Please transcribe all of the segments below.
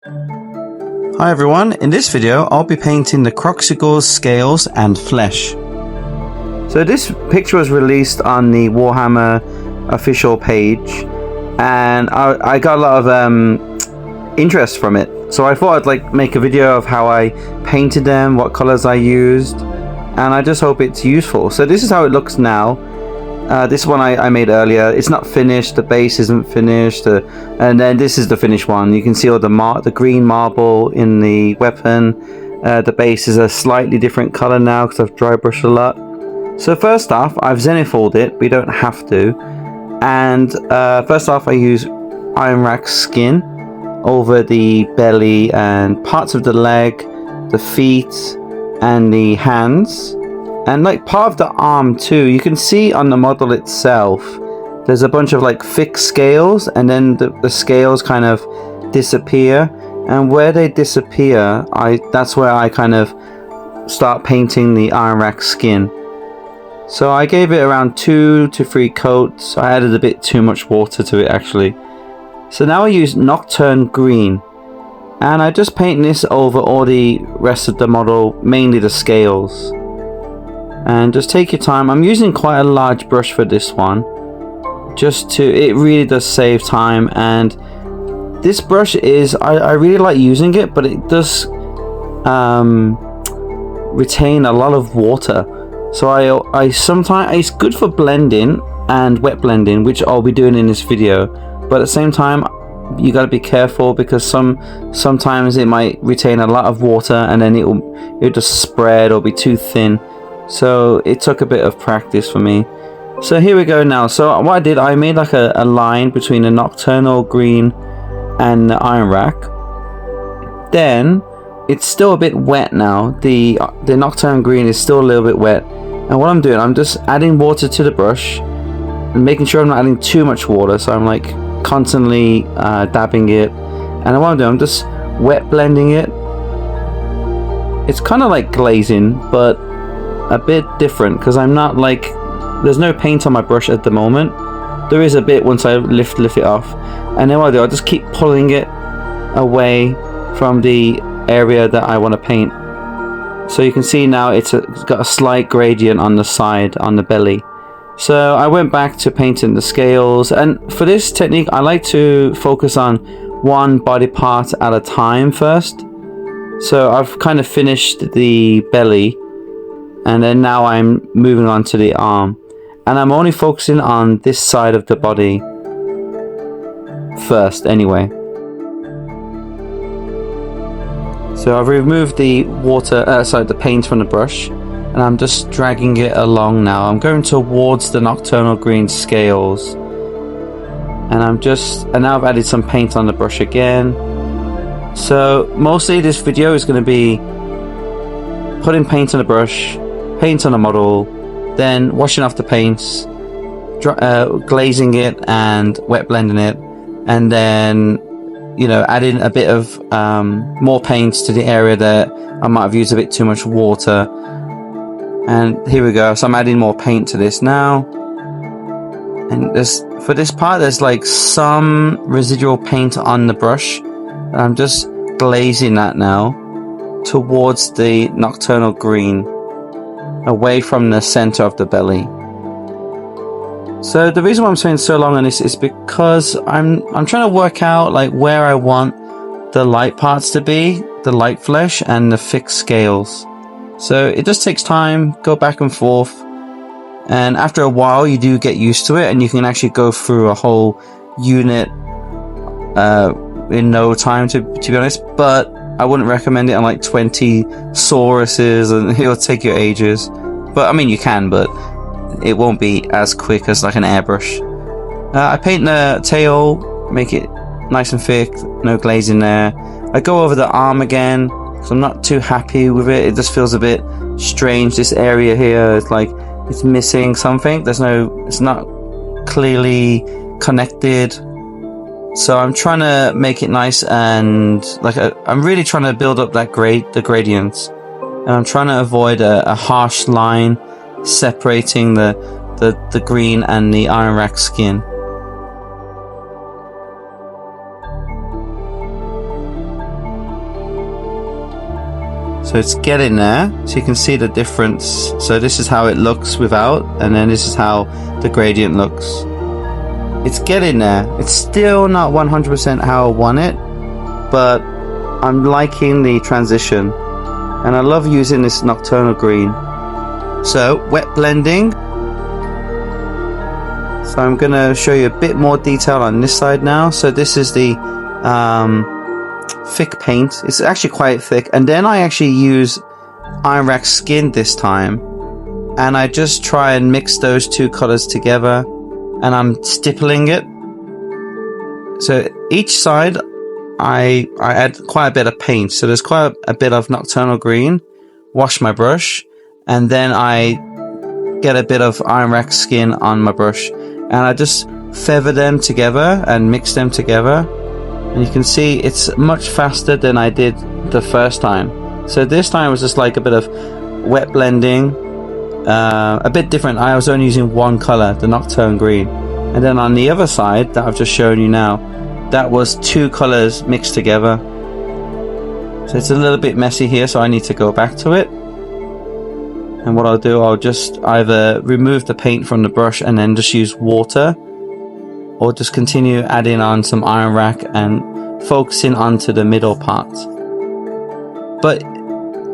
Hi everyone, in this video I'll be painting the Kroxigor's scales and flesh. So this picture was released on the Warhammer official page and I got a lot of interest from it. So I thought I'd make a video of how I painted them, what colors I used, and I just hope it's useful. So this is how it looks now. This one I made earlier. It's not finished, the base isn't finished, and then this is the finished one. You can see all the green marble in the weapon. The base is a slightly different color now because I've dry brushed a lot. So first off, I've zenithalled it, but you don't have to. And first off, I use iron rack skin over the belly and parts of the leg, the feet, and the hands. And part of the arm too. You can see on the model itself there's a bunch of thick scales, and then the scales kind of disappear, and where they disappear that's where I kind of start painting the iron rack skin. So I gave it around 2 to 3 coats. I added a bit too much water to it actually. So now I use Nocturne Green, and I just paint this over all the rest of the model, mainly the scales. And just take your time. I'm using quite a large brush for this one, it really does save time. And this brush is, I really like using it, but it does retain a lot of water. So I sometimes, it's good for blending and wet blending, which I'll be doing in this video, but at the same time you got to be careful because sometimes it might retain a lot of water and then it'll just spread or be too thin. So it took a bit of practice for me. So here we go now. So what I did, I made a line between the Nocturnal Green and the iron rack. Then it's still a bit wet now. The Nocturne Green is still a little bit wet. And what I'm doing, I'm just adding water to the brush and making sure I'm not adding too much water. So I'm constantly dabbing it. And what I'm doing, I'm just wet blending it. It's kind of like glazing, but a bit different because I'm not there's no paint on my brush at the moment. There is a bit once I lift it off, and then what I do, I just keep pulling it away from the area that I want to paint. So you can see now it's got a slight gradient on the side, on the belly. So I went back to painting the scales, and for this technique I like to focus on one body part at a time first. So I've kind of finished the belly, and then now I'm moving on to the arm, and I'm only focusing on this side of the body first anyway. So I've removed the the paint from the brush, and I'm just dragging it along now. I'm going towards the Nocturnal Green scales, and now I've added some paint on the brush again. So mostly this video is going to be putting paint on the brush, paint on the model, then washing off the paints, glazing it and wet blending it, and then adding a bit of more paints to the area that I might have used a bit too much water. And here we go. So I'm adding more paint to this now, and for this part there's some residual paint on the brush, and I'm just glazing that now towards the Nocturnal Green, away from the center of the belly. So the reason why I'm spending so long on this is because I'm trying to work out where I want the light parts to be, the light flesh and the thick scales. So it just takes time, go back and forth, and after a while you do get used to it, and you can actually go through a whole unit in no time, to be honest. But I wouldn't recommend it on 20 Sauruses, and it'll take you ages. But I mean, you can, but it won't be as quick as an airbrush. I paint the tail, make it nice and thick, no glazing there. I go over the arm again because I'm not too happy with it. It just feels a bit strange. This area here, it's missing something. It's not clearly connected. So I'm trying to make it nice, and I'm really trying to build up the gradients, and I'm trying to avoid a harsh line separating the green and the iron rack skin. So it's getting there. So you can see the difference. So this is how it looks without, and then this is how the gradient looks. It's getting there. It's still not 100% how I want it, but I'm liking the transition. And I love using this nocturnal green. So wet blending. So I'm going to show you a bit more detail on this side now. So this is the thick paint. It's actually quite thick. And then I actually use Iron Rack skin this time. And I just try and mix those two colors together. And I'm stippling it. So each side I add quite a bit of paint. So there's quite a bit of nocturnal green. Wash my brush. And then I get a bit of Iron Rack skin on my brush. And I just feather them together and mix them together. And you can see it's much faster than I did the first time. So this time was just like a bit of wet blending. A bit different. I was only using one color, the nocturne green. And then on the other side that I've just shown you now, that was two colors mixed together. So it's a little bit messy here, so I need to go back to it. And what I'll do, I'll just either remove the paint from the brush and then just use water, or just continue adding on some Iron Rack and focusing onto the middle part. But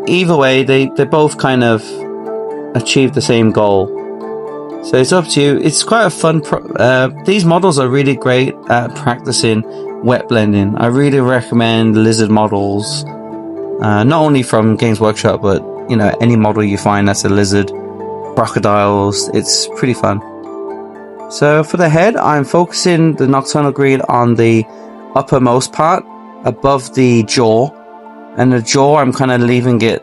either way, they both kind of achieve the same goal. So it's up to you. It's quite a fun these models are really great at practicing wet blending. I really recommend lizard models, not only from Games Workshop, but you know, any model you find that's a lizard, crocodiles. It's pretty fun. So for the head, I'm focusing the nocturnal green on the uppermost part above the jaw, and the jaw I'm kind of leaving it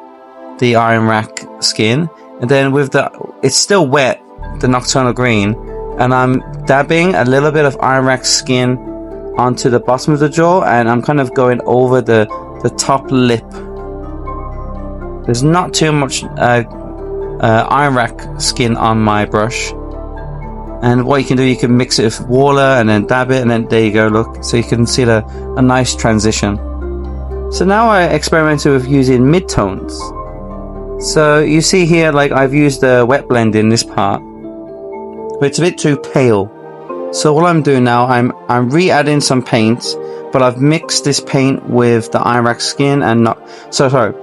the Iron Rack skin, and then with it's still wet, the nocturnal green, and I'm dabbing a little bit of Iron Rack skin onto the bottom of the jaw, and I'm kind of going over the top lip. There's not too much Iron Rack skin on my brush. And what you can do, you can mix it with water and then dab it, and then there you go, look. So you can see a nice transition. So now I experimented with using midtones. So you see here, like I've used the wet blend in this part, but it's a bit too pale. So what I'm doing now, I'm re-adding some paint, but I've mixed this paint with the Iron Rack skin and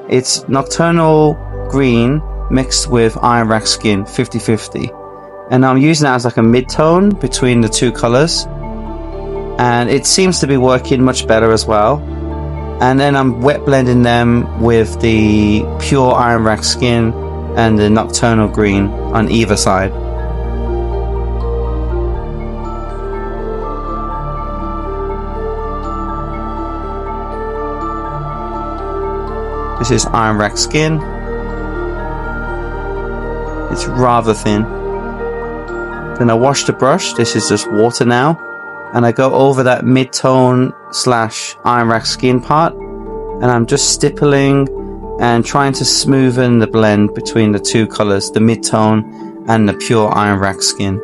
it's nocturnal green mixed with Iron Rack skin, 50-50. And I'm using that as like a mid-tone between the two colors. And it seems to be working much better as well. And then I'm wet blending them with the pure Iron Rack skin and the nocturnal green on either side. This is Iron Rack skin. It's rather thin. Then I wash the brush. This is just water now. And I go over that mid-tone / Iron Rack skin part. And I'm just stippling and trying to smoothen the blend between the two colors, the mid-tone and the pure Iron Rack skin.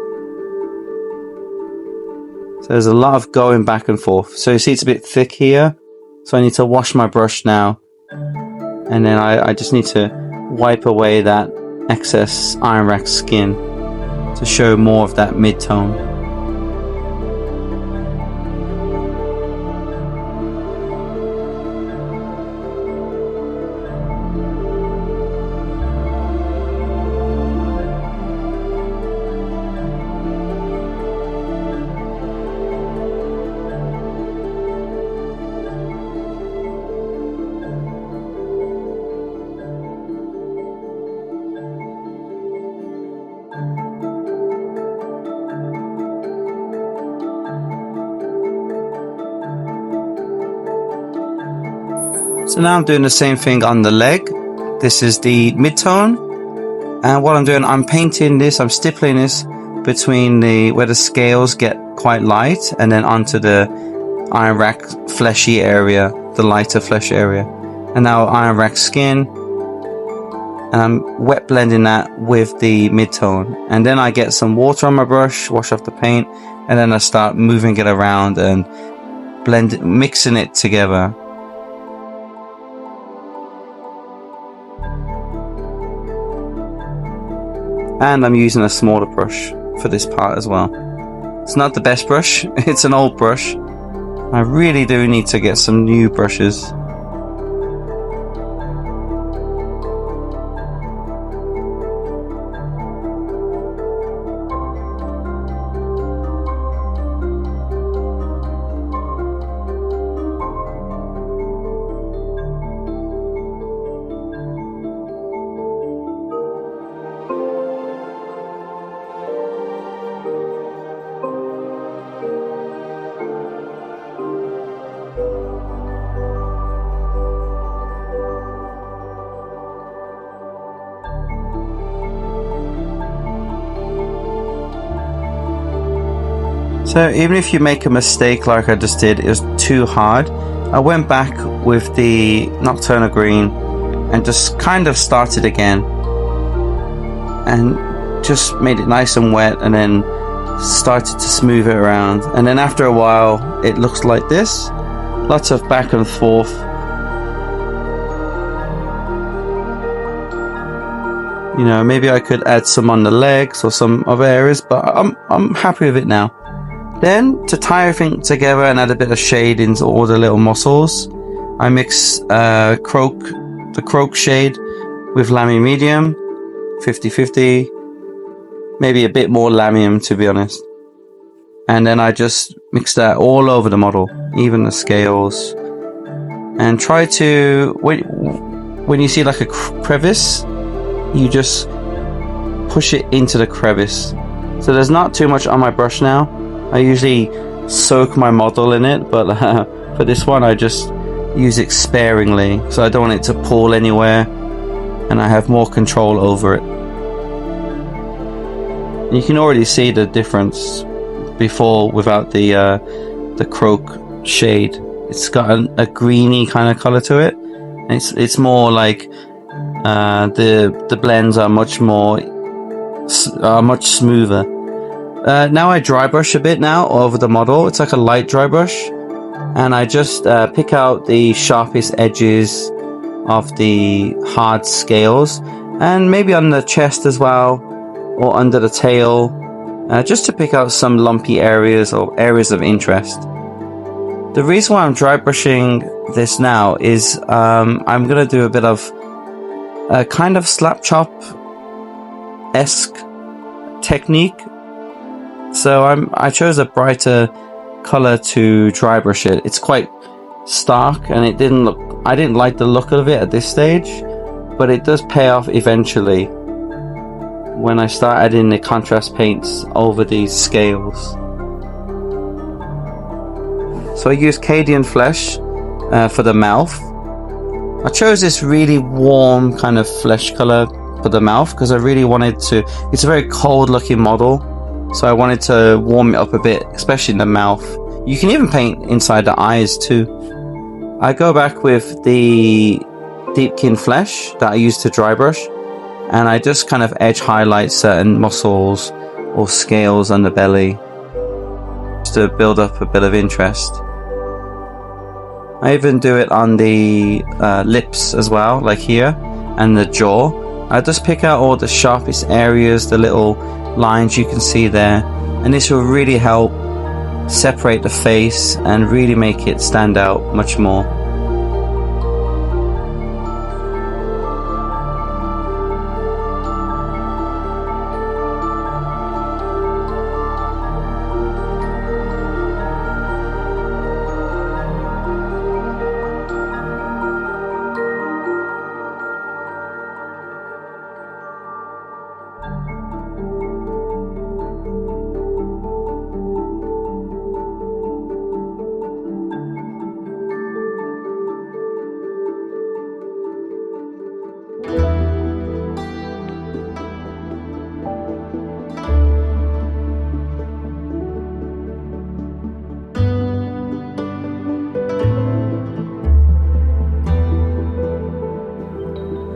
So there's a lot of going back and forth. So you see it's a bit thick here. So I need to wash my brush now. And then I just need to wipe away that excess Iron Rack skin to show more of that mid-tone. So now I'm doing the same thing on the leg. This is the mid-tone. And what I'm doing, I'm painting this, I'm stippling this between where the scales get quite light and then onto the Iron Rack fleshy area, the lighter flesh area. And now Iron Rack skin. And I'm wet blending that with the mid-tone. And then I get some water on my brush, wash off the paint, and then I start moving it around and mixing it together. and I'm using a smaller brush for this part as well. It's not the best brush, it's an old brush. I really do need to get some new brushes. So even if you make a mistake like I just did, it was too hard, I went back with the Nocturnal Green and just kind of started again and just made it nice and wet, and then started to smooth it around, and then after a while it looks like this. Lots of back and forth. You know, maybe I could add some on the legs or some other areas, but I'm happy with it now. Then, to tie everything together and add a bit of shade into all the little muscles, I mix the Krox shade with Lamy Medium, 50-50, maybe a bit more Lamium to be honest. And then I just mix that all over the model, even the scales. And try to, when you see like a crevice, you just push it into the crevice. So there's not too much on my brush now. I usually soak my model in it, but for this one I just use it sparingly, so I don't want it to pool anywhere, and I have more control over it. You can already see the difference before without the Krox shade. It's got a greeny kind of color to it. It's more like the blends are much smoother. Now I dry brush a bit now over the model. It's like a light dry brush, and I just pick out the sharpest edges of the hard scales, and maybe on the chest as well, or under the tail, just to pick out some lumpy areas or areas of interest. The reason why I'm dry brushing this now is I'm gonna do a bit of a kind of slap chop-esque technique. So I chose a brighter color to dry brush it. It's quite stark, and I didn't like the look of it at this stage, but it does pay off eventually when I start adding the contrast paints over these scales. So I use Cadian Flesh for the mouth. I chose this really warm kind of flesh color for the mouth because I really wanted to, it's a very cold looking model, so I wanted to warm it up a bit, especially in the mouth. You can even paint inside the eyes too. I go back with the Deepkin Flesh that I used to dry brush, and I just kind of edge highlight certain muscles or scales on the belly just to build up a bit of interest. I even do it on the lips as well, like here, and the jaw. I just pick out all the sharpest areas, the little lines you can see there, and this will really help separate the face and really make it stand out much more.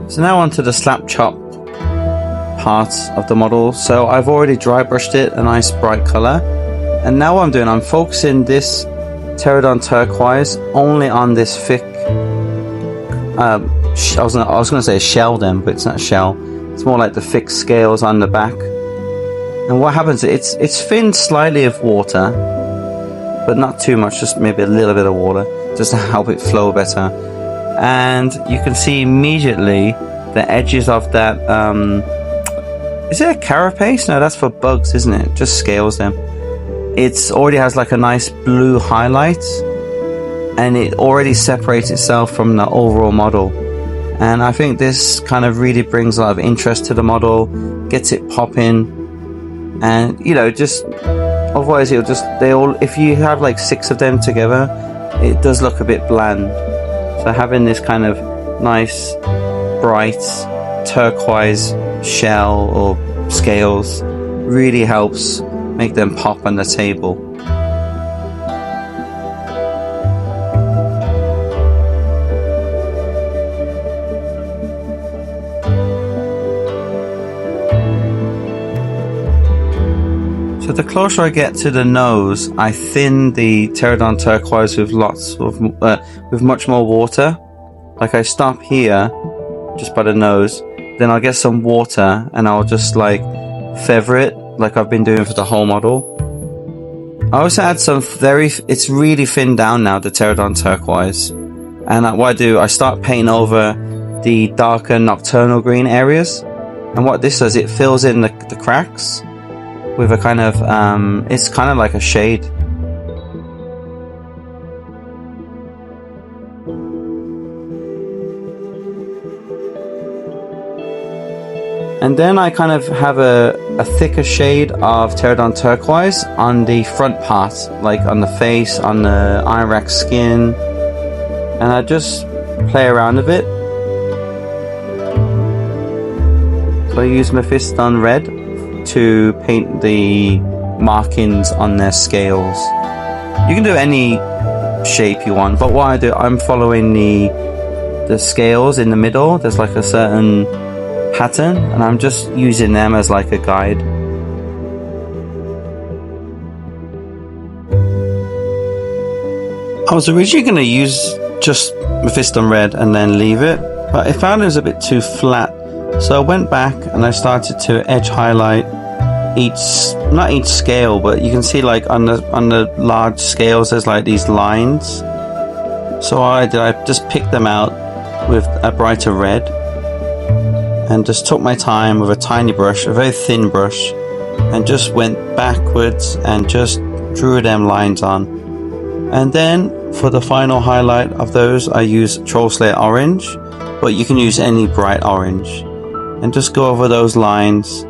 So now onto the slap chop part of the model. So I've already dry brushed it a nice bright color, and now what I'm doing, I'm focusing this Pterodon turquoise only on this thick I was gonna say shell then, but it's not shell, It's more like the fixed scales on the back. And what happens, it's thinned slightly of water, but not too much, just maybe a little bit of water, just to help it flow better. And you can see immediately the edges of that, is it a carapace? No, that's for bugs, isn't it? Just scales them. It's already has like a nice blue highlight, and it already separates itself from the overall model. And I think this kind of really brings a lot of interest to the model, gets it popping, and you know, just otherwise it'll just, if you have like 6 of them together, it does look a bit bland. So having this kind of nice bright turquoise shell or scales really helps make them pop on the table. So the closer I get to the nose, I thin the Pterodon turquoise with with much more water. Like I stop here, just by the nose, then I'll get some water and I'll just like feather it, like I've been doing for the whole model. I also add some it's really thinned down now, the Pterodon turquoise. And what I do, I start painting over the darker nocturnal green areas. And what this does, it fills in the cracks with a kind of, it's kind of like a shade. And then I kind of have a thicker shade of Pterodon turquoise on the front part, like on the face, on the Ironrack skin. And I just play around a bit. So I use Mephiston red to paint the markings on their scales. You can do any shape you want, but what I do, I'm following the scales in the middle. There's like a certain pattern, and I'm just using them as like a guide. I was originally going to use just Mephiston red and then leave it, but I found it was a bit too flat. So I went back and I started to edge highlight not each scale, but you can see like on the large scales there's like these lines. So I just picked them out with a brighter red and just took my time with a tiny brush, a very thin brush, and just went backwards and just drew them lines on. And then for the final highlight of those, I use Troll Slayer orange, but you can use any bright orange, and just go over those lines,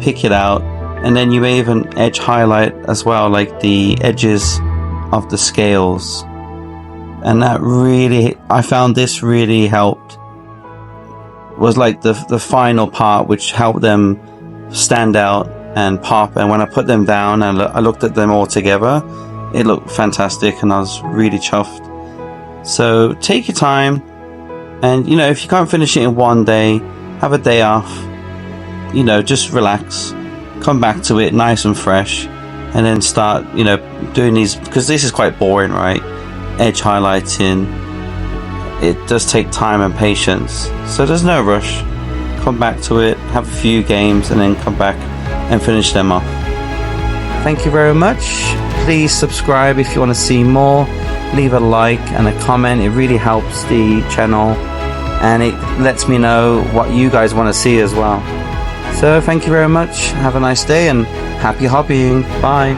pick it out, and then you may even edge highlight as well, like the edges of the scales. And that really, I found this really helped, was like the final part which helped them stand out and pop. And when I put them down and I looked at them all together, it looked fantastic and I was really chuffed. So take your time, and you know, if you can't finish it in one day, have a day off, you know, just relax, come back to it nice and fresh, and then start, you know, doing these, because this is quite boring, right? Edge highlighting, it does take time and patience, so there's no rush. Come back to it, have a few games, and then come back and finish them off. Thank you very much. Please subscribe if you want to see more. Leave a like and a comment. It really helps the channel, and it lets me know what you guys want to see as well. So thank you very much. Have a nice day and happy hobbying. Bye.